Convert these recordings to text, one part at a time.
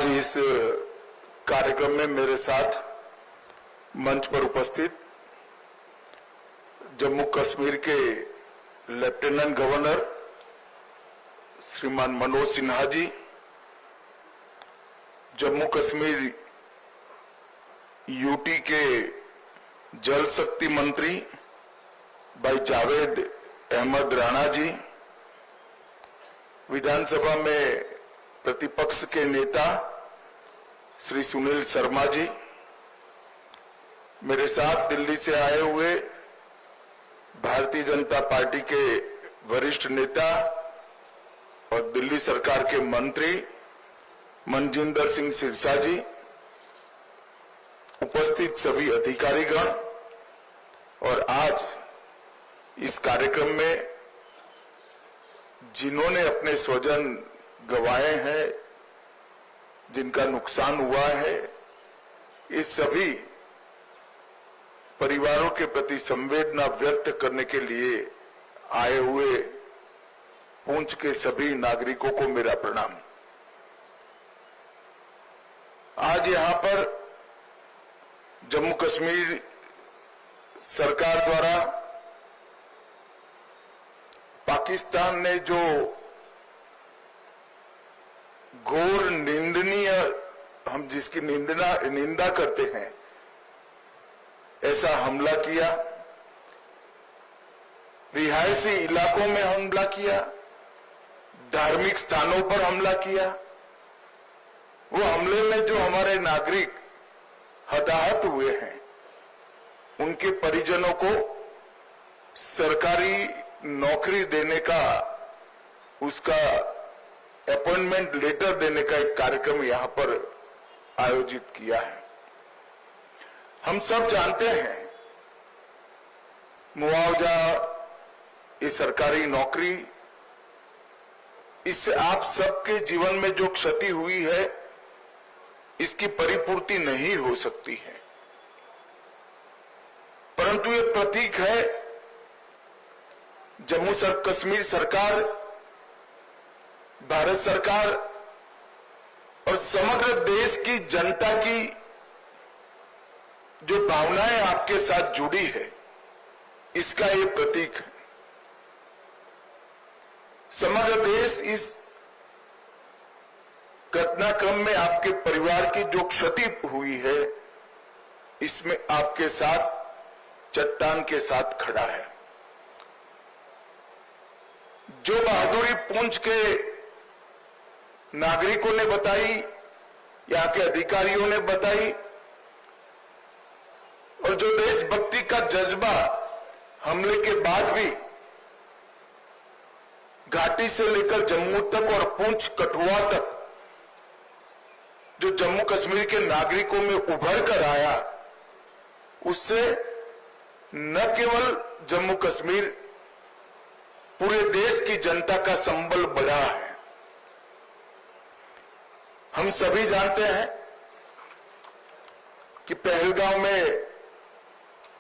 आज इस कार्यक्रम में मेरे साथ मंच पर उपस्थित जम्मू कश्मीर के लेफ्टिनेंट गवर्नर श्रीमान मनोज सिन्हा जी, जम्मू कश्मीर यूटी के जल शक्ति मंत्री भाई जावेद अहमद राणा जी, विधानसभा में प्रतिपक्ष के नेता श्री सुनील शर्मा जी, मेरे साथ दिल्ली से आए हुए भारतीय जनता पार्टी के वरिष्ठ नेता और दिल्ली सरकार के मंत्री मनजिंदर सिंह सिरसा जी, उपस्थित सभी अधिकारीगण और आज इस कार्यक्रम में जिन्होंने अपने स्वजन गंवाए हैं, जिनका नुकसान हुआ है, इस सभी परिवारों के प्रति संवेदना व्यक्त करने के लिए आए हुए पुंछ के सभी नागरिकों को मेरा प्रणाम। आज यहां पर जम्मू कश्मीर सरकार द्वारा पाकिस्तान ने जो घोर निंदनीय, हम जिसकी निंदा करते हैं, ऐसा हमला किया, रिहायशी इलाकों में हमला किया, धार्मिक स्थानों पर हमला किया। वो हमले में जो हमारे नागरिक हताहत हुए हैं, उनके परिजनों को सरकारी नौकरी देने का, उसका अपॉइंटमेंट लेटर देने का एक कार्यक्रम यहां पर आयोजित किया है। हम सब जानते हैं मुआवजा, ये सरकारी नौकरी, इससे आप सबके जीवन में जो क्षति हुई है, इसकी परिपूर्ति नहीं हो सकती है, परंतु ये प्रतीक है जम्मू कश्मीर सरकार, भारत सरकार और समग्र देश की जनता की जो भावनाएं आपके साथ जुड़ी है, इसका ये प्रतीक है। समग्र देश इस घटनाक्रम में आपके परिवार की जो क्षति हुई है, इसमें आपके साथ चट्टान के साथ खड़ा है। जो बहादुरी पुंछ के नागरिकों ने बताई, यहाँ के अधिकारियों ने बताई, और जो देशभक्ति का जज्बा हमले के बाद भी घाटी से लेकर जम्मू तक और पुंछ कठुआ तक जो जम्मू कश्मीर के नागरिकों में उभर कर आया, उससे न केवल जम्मू कश्मीर, पूरे देश की जनता का संबल बढ़ा है। हम सभी जानते हैं कि पहलगांव में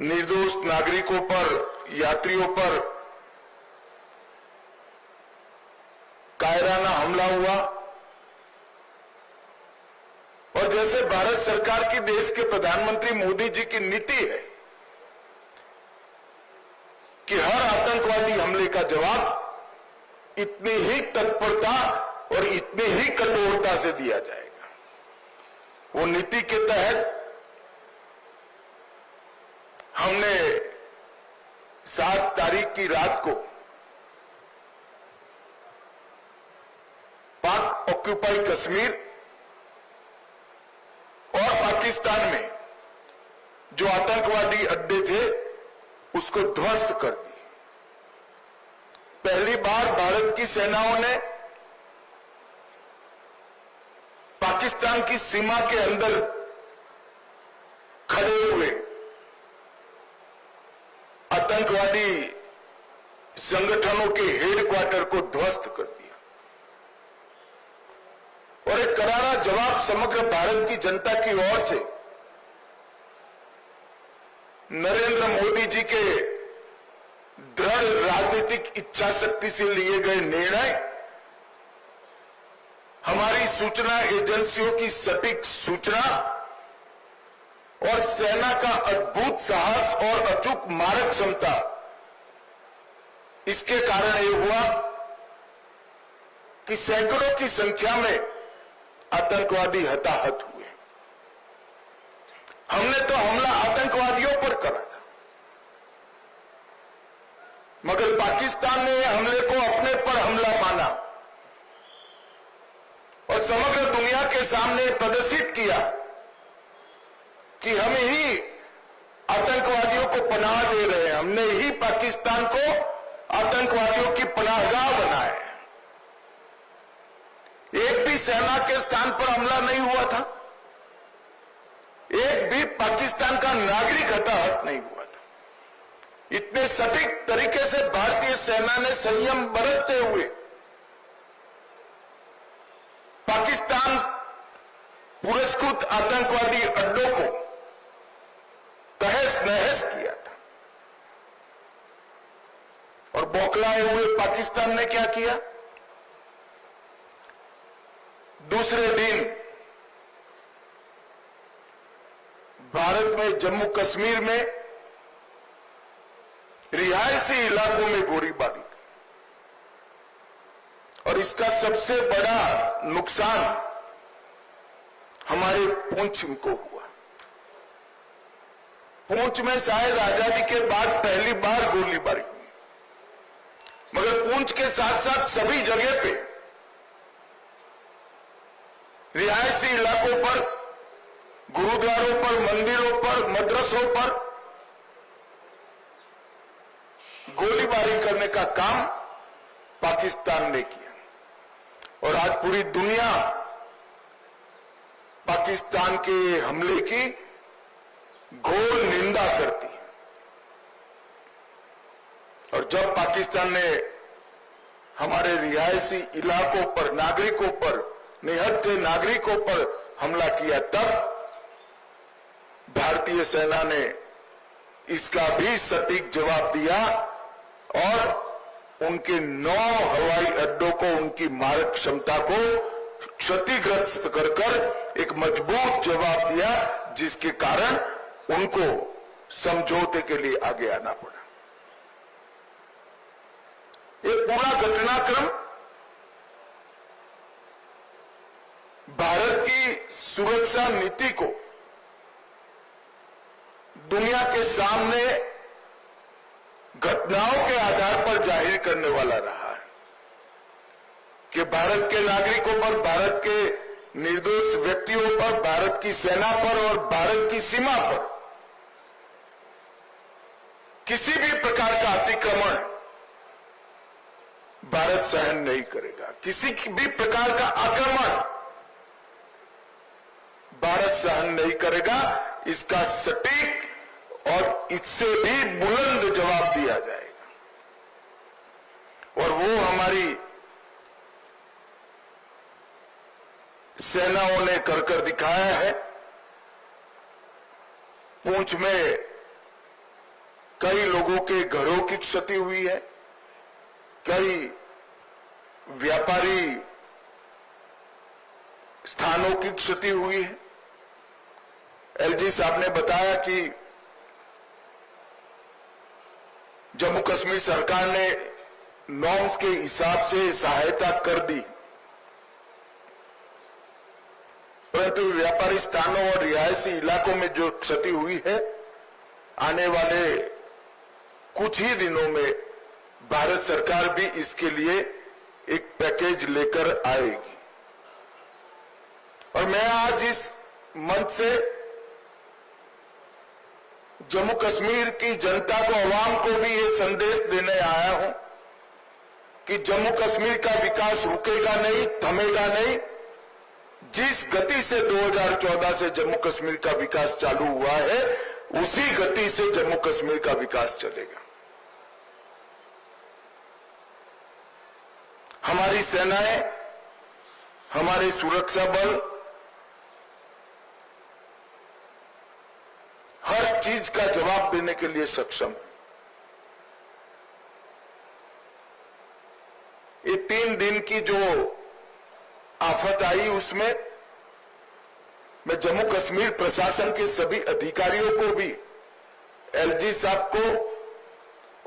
निर्दोष नागरिकों पर, यात्रियों पर कायराना हमला हुआ, और जैसे भारत सरकार की, देश के प्रधानमंत्री मोदी जी की नीति है कि हर आतंकवादी हमले का जवाब इतनी ही तत्परता और इतनी ही कठोरता से दिया जाएगा। वो नीति के तहत हमने 7 तारीख की रात को पाक ऑक्यूपाई कश्मीर और पाकिस्तान में जो आतंकवादी अड्डे थे, उसको ध्वस्त कर दी। पहली बार भारत की सेनाओं ने पाकिस्तान की सीमा के अंदर खड़े हुए आतंकवादी संगठनों के हेडक्वार्टर को ध्वस्त कर दिया, और एक करारा जवाब समग्र भारत की जनता की ओर से नरेंद्र मोदी जी के दृढ़ राजनीतिक इच्छा शक्ति से लिए गए निर्णय हमारी सूचना एजेंसियों की सटीक सूचना और सेना का अद्भुत साहस और अचूक मारक क्षमता, इसके कारण यह हुआ कि सैकड़ों की संख्या में आतंकवादी हताहत हुए। हमने तो हमला आतंकवादियों पर करा था, मगर पाकिस्तान ने हमले को अपने पर हमला माना और समग्र दुनिया के सामने प्रदर्शित किया कि हम ही आतंकवादियों को पनाह दे रहे हैं, हमने ही पाकिस्तान को आतंकवादियों की पनाहगाह बनाया है। एक भी सेना के स्थान पर हमला नहीं हुआ था, एक भी पाकिस्तान का नागरिक हताहत नहीं हुआ था। इतने सटीक तरीके से भारतीय सेना ने संयम बरतते हुए पाकिस्तान पुरस्कृत आतंकवादी अड्डों को तहस नहस किया था। और बौखलाए हुए पाकिस्तान ने क्या किया? दूसरे दिन भारत में जम्मू कश्मीर में रिहायशी इलाकों में गोलीबारी, और इसका सबसे बड़ा नुकसान हमारे पुंछ को हुआ। पुंछ में शायद आजादी के बाद पहली बार गोलीबारी हुई, मगर पुंछ के साथ साथ सभी जगह पे रिहायशी इलाकों पर, गुरुद्वारों पर, मंदिरों पर, मदरसों पर गोलीबारी करने का काम पाकिस्तान ने किया। और आज पूरी दुनिया पाकिस्तान के हमले की घोर निंदा करती है। और जब पाकिस्तान ने हमारे रिहायशी इलाकों पर, नागरिकों पर, निहत्थे नागरिकों पर हमला किया, तब भारतीय सेना ने इसका भी सटीक जवाब दिया और उनके 9 हवाई अड्डों को, उनकी मारक क्षमता को क्षतिग्रस्त कर एक मजबूत जवाब दिया, जिसके कारण उनको समझौते के लिए आगे आना पड़ा। ये पूरा घटनाक्रम भारत की सुरक्षा नीति को दुनिया के सामने घटनाओं के आधार पर जाहिर करने वाला रहा है कि भारत के नागरिकों पर, भारत के निर्दोष व्यक्तियों पर, भारत की सेना पर और भारत की सीमा पर किसी भी प्रकार का अतिक्रमण भारत सहन नहीं करेगा। किसी भी प्रकार का आक्रमण भारत सहन नहीं करेगा। इसका सटीक और इससे भी बुलंद जवाब दिया जाएगा, और वो हमारी सेनाओं ने कर दिखाया है। पुंछ में कई लोगों के घरों की क्षति हुई है, कई व्यापारी स्थानों की क्षति हुई है। एलजी साहब ने बताया कि जम्मू कश्मीर सरकार ने नॉर्म्स के हिसाब से सहायता कर दी, परंतु व्यापारी स्थानों और रिहायशी इलाकों में जो क्षति हुई है, आने वाले कुछ ही दिनों में भारत सरकार भी इसके लिए एक पैकेज लेकर आएगी। और मैं आज इस मंच से जम्मू कश्मीर की जनता को, अवाम को भी ये संदेश देने आया हूं कि जम्मू कश्मीर का विकास रुकेगा नहीं, थमेगा नहीं। जिस गति से 2014 से जम्मू कश्मीर का विकास चालू हुआ है, उसी गति से जम्मू कश्मीर का विकास चलेगा। हमारी सेनाएं, हमारे सुरक्षा बल हर चीज का जवाब देने के लिए सक्षम। ये 3 दिन की जो आफत आई उसमें मैं जम्मू कश्मीर प्रशासन के सभी अधिकारियों को भी, एलजी साहब को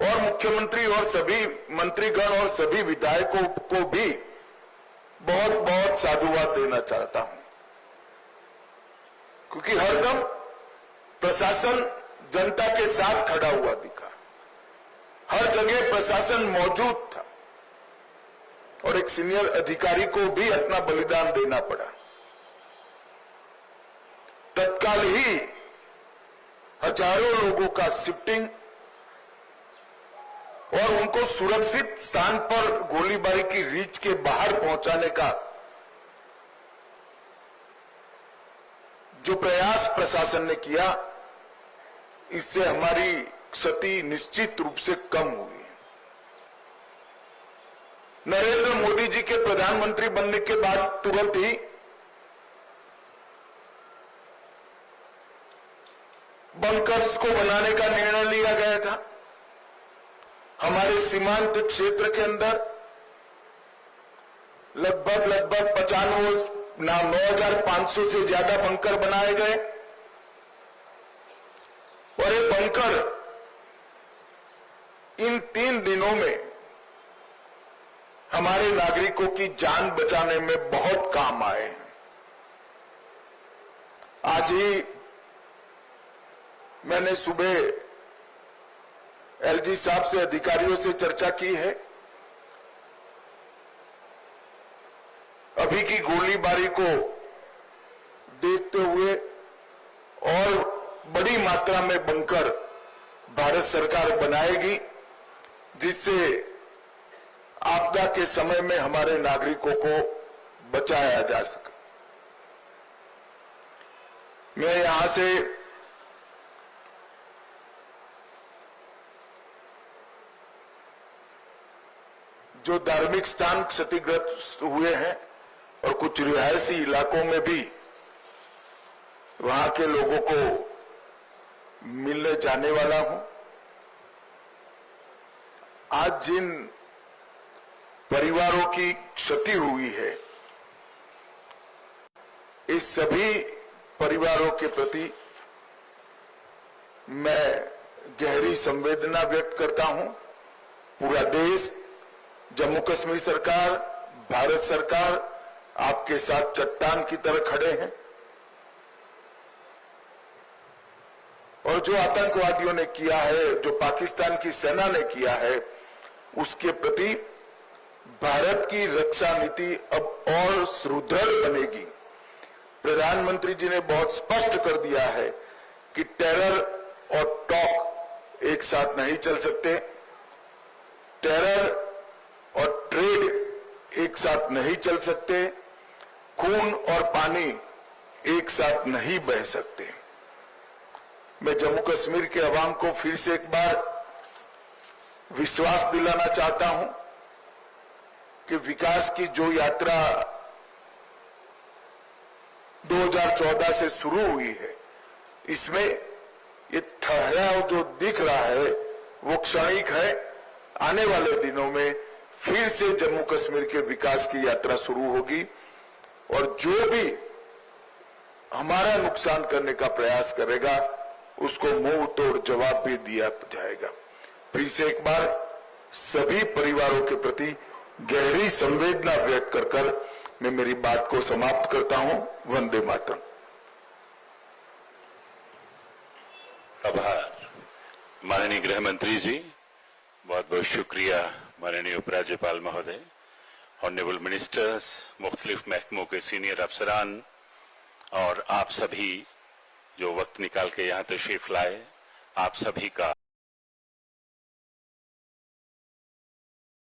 और मुख्यमंत्री और सभी मंत्रीगण और सभी विधायकों को भी बहुत बहुत साधुवाद देना चाहता हूं, क्योंकि हरदम प्रशासन जनता के साथ खड़ा हुआ दिखा। हर जगह प्रशासन मौजूद था और एक सीनियर अधिकारी को भी अपना बलिदान देना पड़ा। तत्काल ही हजारों लोगों का शिफ्टिंग और उनको सुरक्षित स्थान पर गोलीबारी की रीच के बाहर पहुंचाने का जो प्रयास प्रशासन ने किया, इससे हमारी क्षति निश्चित रूप से कम हुई। नरेंद्र मोदी जी के प्रधानमंत्री बनने के बाद तुरंत ही बंकर्स को बनाने का निर्णय लिया गया था। हमारे सीमांत क्षेत्र के अंदर लगभग 9,500 से ज्यादा बंकर बनाए गए और ये बंकर इन 3 दिनों में हमारे नागरिकों की जान बचाने में बहुत काम आए। आज ही मैंने सुबह एलजी साहब से, अधिकारियों से चर्चा की है। अभी की गोलीबारी को देखते हुए और बड़ी मात्रा में बंकर भारत सरकार बनाएगी, जिससे आपदा के समय में हमारे नागरिकों को बचाया जा सके। मैं यहां से जो धार्मिक स्थान क्षतिग्रस्त हुए हैं और कुछ रिहायशी इलाकों में भी वहां के लोगों को मिलने जाने वाला हूं। आज जिन परिवारों की क्षति हुई है, इस सभी परिवारों के प्रति मैं गहरी संवेदना व्यक्त करता हूं। पूरा देश, जम्मू कश्मीर सरकार, भारत सरकार आपके साथ चट्टान की तरह खड़े हैं और जो आतंकवादियों ने किया है, जो पाकिस्तान की सेना ने किया है, उसके प्रति भारत की रक्षा नीति अब और सुदृढ़ बनेगी। प्रधानमंत्री जी ने बहुत स्पष्ट कर दिया है कि टेरर और टॉक एक साथ नहीं चल सकते, टेरर और ट्रेड एक साथ नहीं चल सकते, खून और पानी एक साथ नहीं बह सकते। मैं जम्मू कश्मीर के अवाम को फिर से एक बार विश्वास दिलाना चाहता हूं कि विकास की जो यात्रा 2014 से शुरू हुई है, इसमें ये ठहराव जो दिख रहा है वो क्षणिक है। आने वाले दिनों में फिर से जम्मू कश्मीर के विकास की यात्रा शुरू होगी और जो भी हमारा नुकसान करने का प्रयास करेगा उसको मुंह तोड़ जवाब भी दिया जाएगा। फिर से एक बार सभी परिवारों के प्रति गहरी संवेदना व्यक्त कर मैं मेरी बात को समाप्त करता हूं। वंदे मातरम। आभार माननीय गृह मंत्री जी, बहुत बहुत शुक्रिया माननीय उपराज्यपाल महोदय, ऑनरेबल मिनिस्टर्स, मुख्तलिफ महकमों के सीनियर अफसरान और आप सभी जो वक्त निकाल के यहाँ तशरीफ लाए, आप सभी का